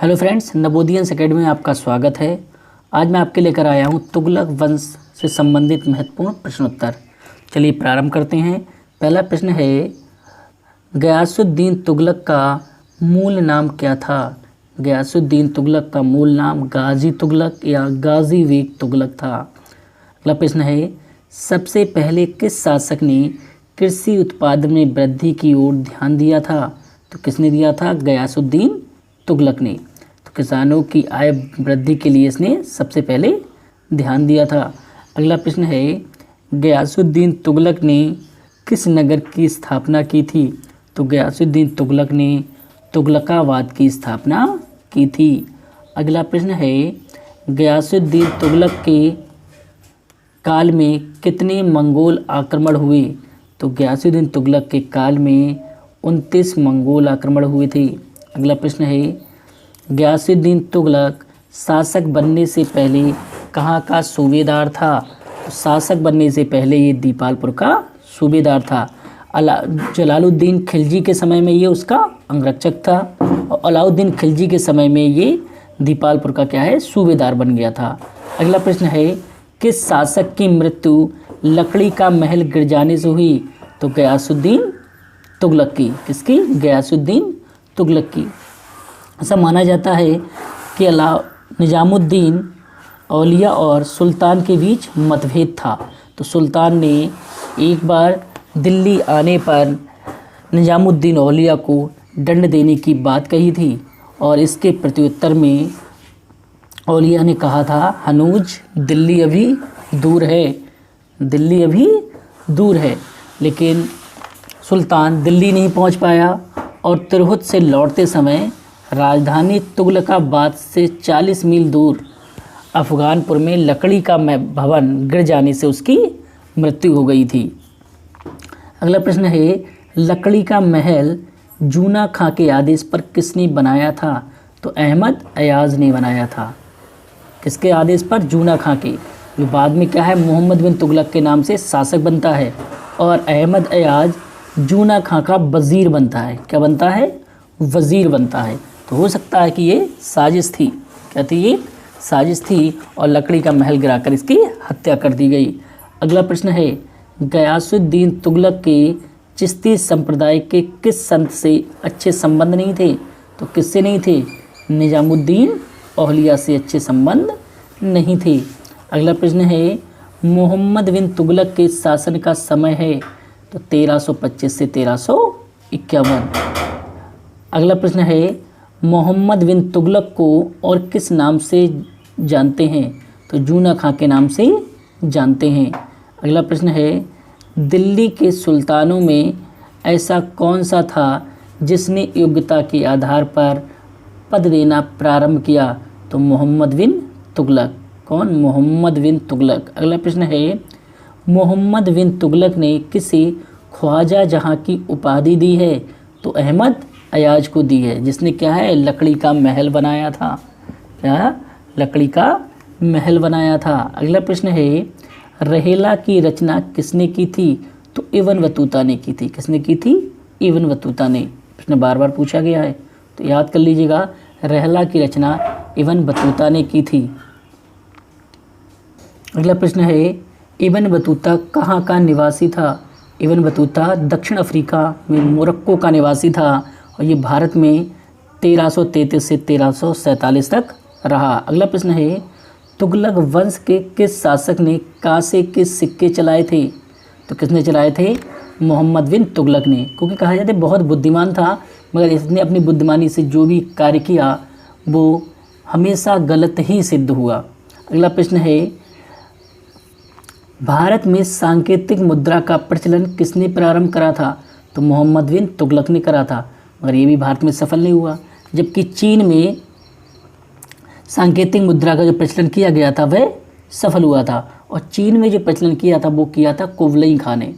Hello friends, नवोदियंस academy में आपका स्वागत है। आज मैं आपके लेकर आया हूँ तुगलक वंश से संबंधित महत्वपूर्ण प्रश्न उत्तर। चलिए प्रारंभ करते हैं। पहला प्रश्न है, गयासुद्दीन तुगलक का मूल नाम क्या था? गयासुद्दीन तुगलक का मूल नाम गाजी तुगलक या गाजी बेग तुगलक था। अगला प्रश्न है, सबसे पहले किस शासक ने कृषि उत्पादन में वृद्धि की ओर ध्यान दिया था? तो किसने दिया था? गयासुद्दीन तुगलक ने। तो किसानों की आय वृद्धि के लिए इसने सबसे पहले ध्यान दिया था। अगला प्रश्न है, गयासुद्दीन तुगलक ने किस नगर की स्थापना की थी? तो गयासुद्दीन तुगलक ने तुगलकाबाद की स्थापना की थी। अगला प्रश्न है, गयासुद्दीन तुगलक के काल में कितने मंगोल आक्रमण हुए? तो गयासुद्दीन तुगलक के काल में 29 मंगोल आक्रमण हुए थे। अगला प्रश्न है, गयासुद्दीन तुगलक शासक बनने से पहले कहाँ का सूबेदार था? तो शासक बनने से पहले ये दीपालपुर का सूबेदार था। जलालुद्दीन खिलजी के समय में ये उसका अंगरक्षक था और अलाउद्दीन खिलजी के समय में ये दीपालपुर का क्या है, सूबेदार बन गया था। अगला प्रश्न है, किस शासक की मृत्यु लकड़ी का महल गिर जाने से हुई? तो गयासुद्दीन तुगलक की। किसकी? गयासुद्दीन तुगलक की। ऐसा माना जाता है कि निजामुद्दीन औलिया और सुल्तान के बीच मतभेद था। तो सुल्तान ने एक बार दिल्ली आने पर निजामुद्दीन औलिया को दंड देने की बात कही थी और इसके प्रत्युत्तर में औलिया ने कहा था, हनूज दिल्ली अभी दूर है, दिल्ली अभी दूर है। लेकिन सुल्तान दिल्ली नहीं पहुंच पाया और तिरहुत से लौटते समय राजधानी तुगलकाबाद से 40 मील दूर अफ़गानपुर में लकड़ी का भवन गिर जाने से उसकी मृत्यु हो गई थी। अगला प्रश्न है, लकड़ी का महल जूना खां के आदेश पर किसने बनाया था? तो अहमद अयाज ने बनाया था। किसके आदेश पर? जूना खां के, जो बाद में क्या है, मोहम्मद बिन तुगलक के नाम से शासक बनता है और अहमद अयाज जूना खां का वज़ीर बनता है। क्या बनता है? वज़ीर बनता है। तो हो सकता है कि ये साजिश थी। क्या थी? ये साजिश थी और लकड़ी का महल गिराकर इसकी हत्या कर दी गई। अगला प्रश्न है, गयासुद्दीन तुगलक के चिश्ती संप्रदाय के किस संत से अच्छे संबंध नहीं थे? तो किससे नहीं थे? निजामुद्दीन औलिया से अच्छे संबंध नहीं थे। अगला प्रश्न है, मोहम्मद बिन तुगलक के शासन का समय है? तो 1325 से 1351। अगला प्रश्न है, मोहम्मद बिन तुगलक को और किस नाम से जानते हैं? तो जूना खां के नाम से जानते हैं। अगला प्रश्न है, दिल्ली के सुल्तानों में ऐसा कौन सा था जिसने योग्यता के आधार पर पद देना प्रारंभ किया? तो मोहम्मद बिन तुगलक। कौन? मोहम्मद बिन तुगलक। अगला प्रश्न है, मोहम्मद बिन तुगलक ने किसे ख्वाजा जहाँ की उपाधि दी है? तो अहमद अयाज को दी है, जिसने क्या है, लकड़ी का महल बनाया था। क्या? लकड़ी का महल बनाया था। अगला प्रश्न है, रहेला की रचना किसने की थी? तो इब्न बतूता ने की थी। किसने की थी? इब्न बतूता ने। प्रश्न बार बार पूछा गया है तो याद कर लीजिएगा, रहेला की रचना इब्न बतूता ने की थी। अगला प्रश्न है, इब्न बतूता कहाँ का निवासी था? इब्न बतूता दक्षिण अफ्रीका में मोरक्को का निवासी था और ये भारत में 1333 से 1347 तक रहा। अगला प्रश्न है, तुगलक वंश के किस शासक ने कांसे के सिक्के चलाए थे? तो किसने चलाए थे? मोहम्मद बिन तुगलक ने, क्योंकि कहा जाता है बहुत बुद्धिमान था, मगर इसने अपनी बुद्धिमानी से जो भी कार्य किया वो हमेशा गलत ही सिद्ध हुआ। अगला प्रश्न है, भारत में सांकेतिक मुद्रा का प्रचलन किसने प्रारंभ करा था? तो मोहम्मद बिन तुगलक ने करा था, मगर ये भी भारत में सफल नहीं हुआ। जबकि चीन में सांकेतिक मुद्रा का जो प्रचलन किया गया था वह सफल हुआ था और चीन में जो प्रचलन किया था वो किया था कुबलई खां ने।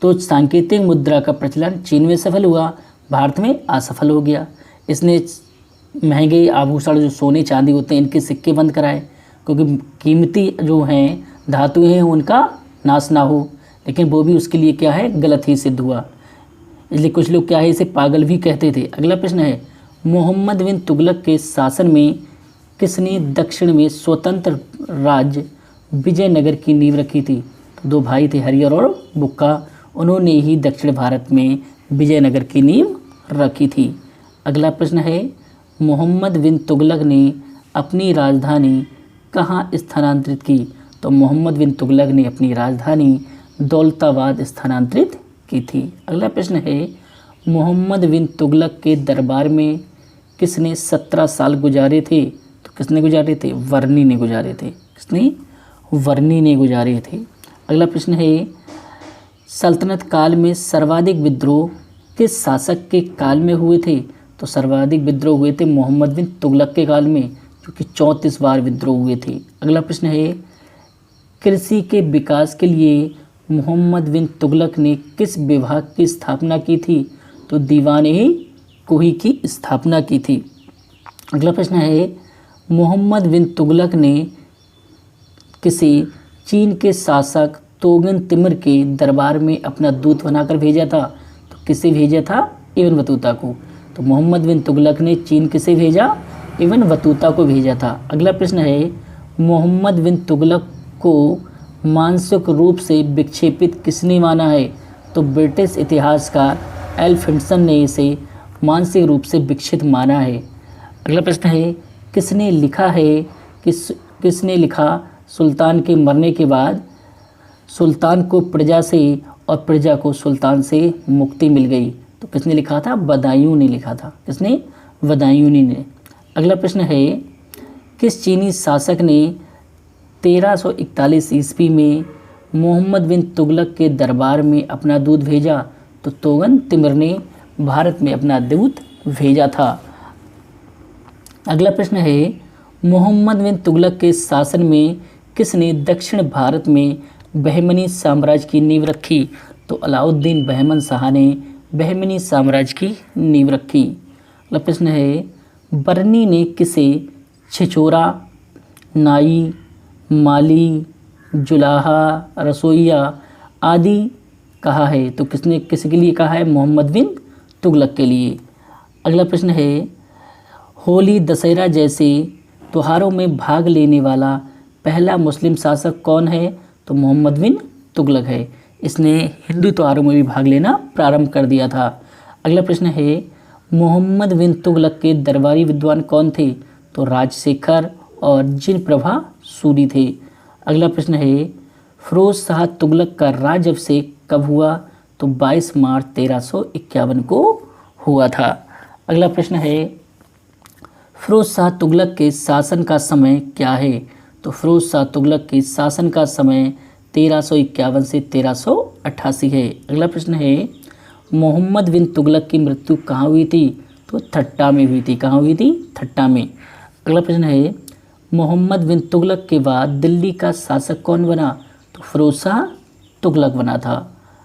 तो सांकेतिक मुद्रा का प्रचलन चीन में सफल हुआ, भारत में असफल हो गया। इसने महंगे आभूषण जो सोने चांदी होते हैं इनके सिक्के बंद कराए, क्योंकि कीमती जो हैं धातुएं हैं उनका नाश ना हो, लेकिन वो भी उसके लिए क्या है, गलत ही सिद्ध हुआ। इसलिए कुछ लोग क्या है, इसे पागल भी कहते थे। अगला प्रश्न है, मोहम्मद बिन तुगलक के शासन में किसने दक्षिण में स्वतंत्र राज्य विजयनगर की नींव रखी थी? तो दो भाई थे, हरिहर और बुक्का, उन्होंने ही दक्षिण भारत में विजयनगर की नींव रखी थी। अगला प्रश्न है, मोहम्मद बिन तुगलक ने अपनी राजधानी कहाँ स्थानांतरित की? तो मोहम्मद बिन तुगलक ने अपनी राजधानी दौलताबाद स्थानांतरित की थी। अगला प्रश्न है, मोहम्मद बिन तुगलक के दरबार में किसने 17 साल गुजारे थे? तो किसने गुजारे थे? वर्नी ने गुजारे थे। किसने? वर्नी ने गुजारे थे। अगला प्रश्न है, सल्तनत काल में सर्वाधिक विद्रोह किस शासक के काल में हुए थे? तो सर्वाधिक विद्रोह हुए थे मोहम्मद बिन तुगलक के काल में, जो कि 34 बार विद्रोह हुए थे। अगला प्रश्न है, कृषि के विकास के लिए मोहम्मद बिन तुगलक ने किस विभाग की स्थापना की थी? तो दीवान-ए-कुही की स्थापना की थी। अगला प्रश्न है, मोहम्मद बिन तुगलक ने किसे चीन के शासक तोगन तिमिर के दरबार में अपना दूत बनाकर भेजा था? तो किसे भेजा था? इब्न बतूता को। तो मोहम्मद बिन तुगलक ने चीन किसे भेजा? इब्न बतूता को भेजा था। अगला प्रश्न है, मोहम्मद बिन तुगलक को मानसिक रूप से विक्षेपित किसने माना है? तो ब्रिटिश इतिहासकार एल्फिंसन ने इसे मानसिक रूप से विक्षिप्त माना है। अगला प्रश्न है, किसने लिखा सुल्तान के मरने के बाद सुल्तान को प्रजा से और प्रजा को सुल्तान से मुक्ति मिल गई? तो किसने लिखा था? बदायूं ने लिखा था। किसने? बदायूं ने। अगला प्रश्न है, किस चीनी शासक ने 1341 ईस्वी में मोहम्मद बिन तुगलक के दरबार में अपना दूत भेजा? तो तोगन तिमिर ने भारत में अपना दूत भेजा था। अगला प्रश्न है, मोहम्मद बिन तुगलक के शासन में किसने दक्षिण भारत में बहमनी साम्राज्य की नींव रखी? तो अलाउद्दीन बहमन शाह ने बहमनी साम्राज्य की नींव रखी। अगला प्रश्न है, बर्नी ने किसे छिछोरा, नाई, माली, जुलाहा, रसोइया आदि कहा है? तो किसने किसके लिए कहा है? मोहम्मद बिन तुगलक के लिए। अगला प्रश्न है, होली, दशहरा जैसे त्योहारों में भाग लेने वाला पहला मुस्लिम शासक कौन है? तो मोहम्मद बिन तुगलक है। इसने हिंदू त्योहारों में भी भाग लेना प्रारंभ कर दिया था। अगला प्रश्न है, मोहम्मद बिन तुगलक के दरबारी विद्वान कौन थे? तो राजशेखर और जिनप्रभा सूरी थे। अगला प्रश्न है, फिरोज शाह तुगलक का राजअभिषेक कब हुआ? तो 22 मार्च 1351 को हुआ था। अगला प्रश्न है, फिरोज शाह तुगलक के शासन का समय क्या है? तो फिरोज शाह तुगलक के शासन का समय 1351 से 1388 है। अगला प्रश्न है, मोहम्मद बिन तुगलक की मृत्यु कहाँ हुई थी? तो ठट्टा में हुई थी। कहाँ हुई थी? ठट्टा में। अगला प्रश्न है, मोहम्मद बिन तुगलक के बाद दिल्ली का शासक कौन बना? तो फिरोज शाह तुगलक बना था।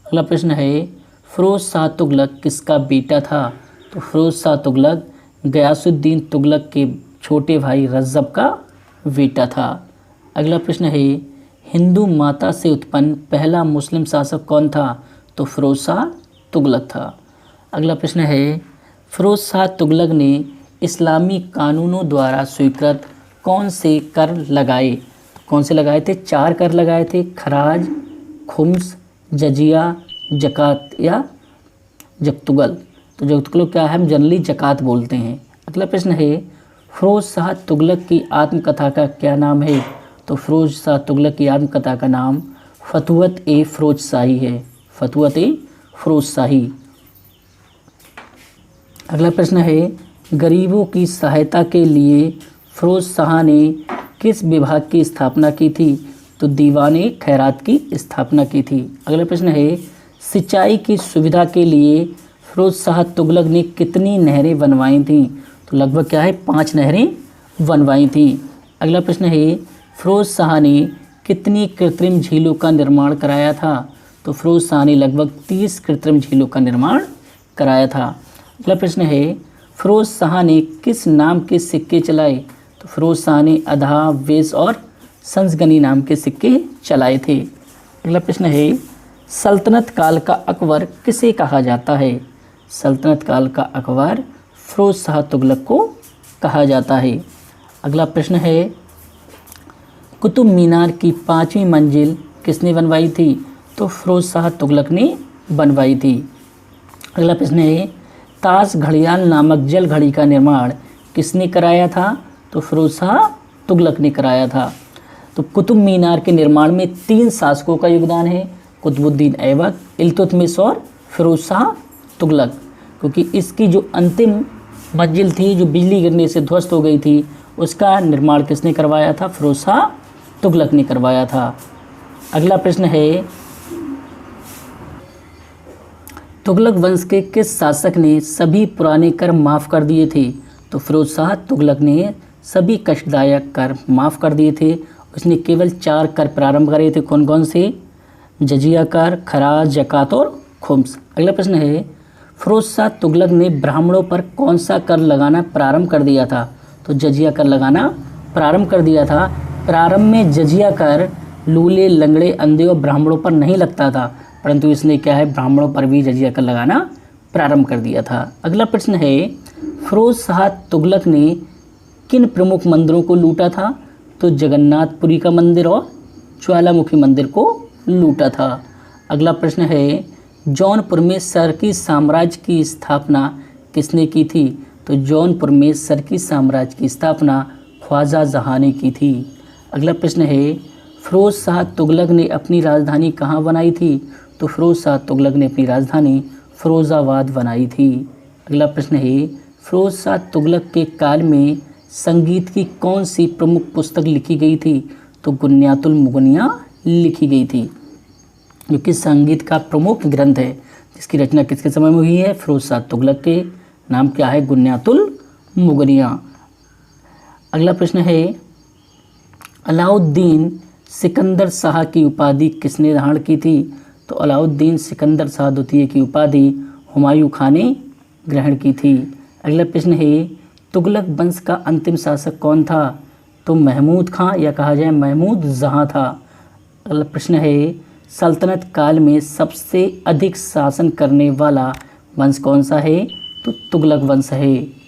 अगला प्रश्न है, फिरोज शाह तुगलक किसका बेटा था? तो फिरोज शाह तुगलक गयासुद्दीन तुगलक के छोटे भाई रज्जब का बेटा था। अगला प्रश्न है, हिंदू माता से उत्पन्न पहला मुस्लिम शासक कौन था? तो फिरोज शाह तुगलक था। अगला प्रश्न है, फिरोज शाह तुगलक ने इस्लामी कानूनों द्वारा स्वीकृत कौन से कर लगाए? कौन से लगाए थे? 4 कर लगाए थे, खराज, खुम्स, जजिया, जकात या जक्तुगल। तो जक्तुगल क्या है? हम जनरली जकात बोलते हैं। अगला प्रश्न है, फिरोज शाह तुगलक की आत्मकथा का क्या नाम है? तो फिरोज शाह तुगलक की आत्मकथा का नाम फतुवत-ए-फिरोजशाही है। फतुवत-ए-फिरोजशाही। अगला प्रश्न है, गरीबों की सहायता के लिए फिरोज शाह ने किस विभाग की स्थापना की थी? तो दीवान-ए-खैरात की स्थापना की थी। अगला प्रश्न है, सिंचाई की सुविधा के लिए फिरोज शाह तुगलक ने कितनी नहरें बनवाई थीं? तो लगभग क्या है? 5 नहरें बनवाई थीं। अगला प्रश्न है, फिरोज शाह ने कितनी कृत्रिम झीलों का निर्माण कराया था? तो फिरोज शाह ने लगभग 30 कृत्रिम झीलों का निर्माण कराया था। अगला प्रश्न है, फिरोज शाह ने किस नाम के सिक्के चलाए? तो फिरोज शाह ने अधा, वेश और संसगनी नाम के सिक्के चलाए थे। अगला प्रश्न है, सल्तनत काल का अकबर किसे कहा जाता है? सल्तनत काल का अकबर फिरोज शाह तुगलक को कहा जाता है। अगला प्रश्न है, कुतुब मीनार की 5वीं मंजिल किसने बनवाई थी? तो फिरोज शाह तुगलक ने बनवाई थी। अगला प्रश्न है, ताश घड़ियाल नामक जल घड़ी का निर्माण किसने कराया था? तो फिरोज शाह तुगलक ने कराया था। तो कुतुब मीनार के निर्माण में 3 शासकों का योगदान है, कुतुबुद्दीन ऐबक, इल्तुतमिश और फिरोज शाह तुगलक, क्योंकि इसकी जो अंतिम मंजिल थी जो बिजली गिरने से ध्वस्त हो गई थी, उसका निर्माण किसने करवाया था? फिरोज शाह तुगलक ने करवाया था। अगला प्रश्न है, तुगलक वंश के किस शासक ने सभी पुराने कर माफ़ कर दिए थे? तो फिरोज शाह तुगलक ने सभी कष्टदायक कर माफ़ कर दिए थे। उसने केवल 4 कर प्रारंभ करे थे। कौन कौन से? जजिया कर, खराज, ज़कात और खुम्स। अगला प्रश्न है, फिरोज शाह तुगलक ने ब्राह्मणों पर कौन सा कर लगाना प्रारंभ कर दिया था? तो जजिया कर लगाना प्रारंभ कर दिया था। प्रारंभ में जजिया कर लूले, लंगड़े, अंधे और ब्राह्मणों पर नहीं लगता था, परंतु इसने क्या है, ब्राह्मणों पर भी जजिया कर लगाना प्रारंभ कर दिया था। अगला प्रश्न है, फिरोज शाह तुगलक ने किन प्रमुख मंदिरों को लूटा था? तो जगन्नाथपुरी का मंदिर और ज्वालामुखी मंदिर को लूटा था। अगला प्रश्न है, जौनपुर में सरकी साम्राज्य की स्थापना किसने की थी? तो जौनपुर में सरकी साम्राज्य की स्थापना ख्वाजा जहाँ ने की थी। अगला प्रश्न है, फिरोज शाह तुगलक ने अपनी राजधानी कहाँ बनाई थी? तो फिरोज शाह तुगलक ने अपनी राजधानी फिरोजाबाद बनाई थी। अगला प्रश्न है, फिरोज शाह तुगलक के काल में संगीत की कौन सी प्रमुख पुस्तक लिखी गई थी? तो गुन्यातुल मुगनिया लिखी गई थी, जो कि संगीत का प्रमुख ग्रंथ है, जिसकी रचना किसके समय में हुई है? फिरोज शाह तुगलक के। नाम क्या है? गुन्यातुल मुगनिया। अगला प्रश्न है, अलाउद्दीन सिकंदर शाह की उपाधि किसने धारण की थी? तो अलाउद्दीन सिकंदर शाह द्वितीय की उपाधि हुमायूं खान ने ग्रहण की थी। अगला प्रश्न है, तुगलक वंश का अंतिम शासक कौन था? तो महमूद खां, या कहा जाए महमूद जहाँ था। अगला प्रश्न है, सल्तनत काल में सबसे अधिक शासन करने वाला वंश कौन सा है? तो तुगलक वंश है।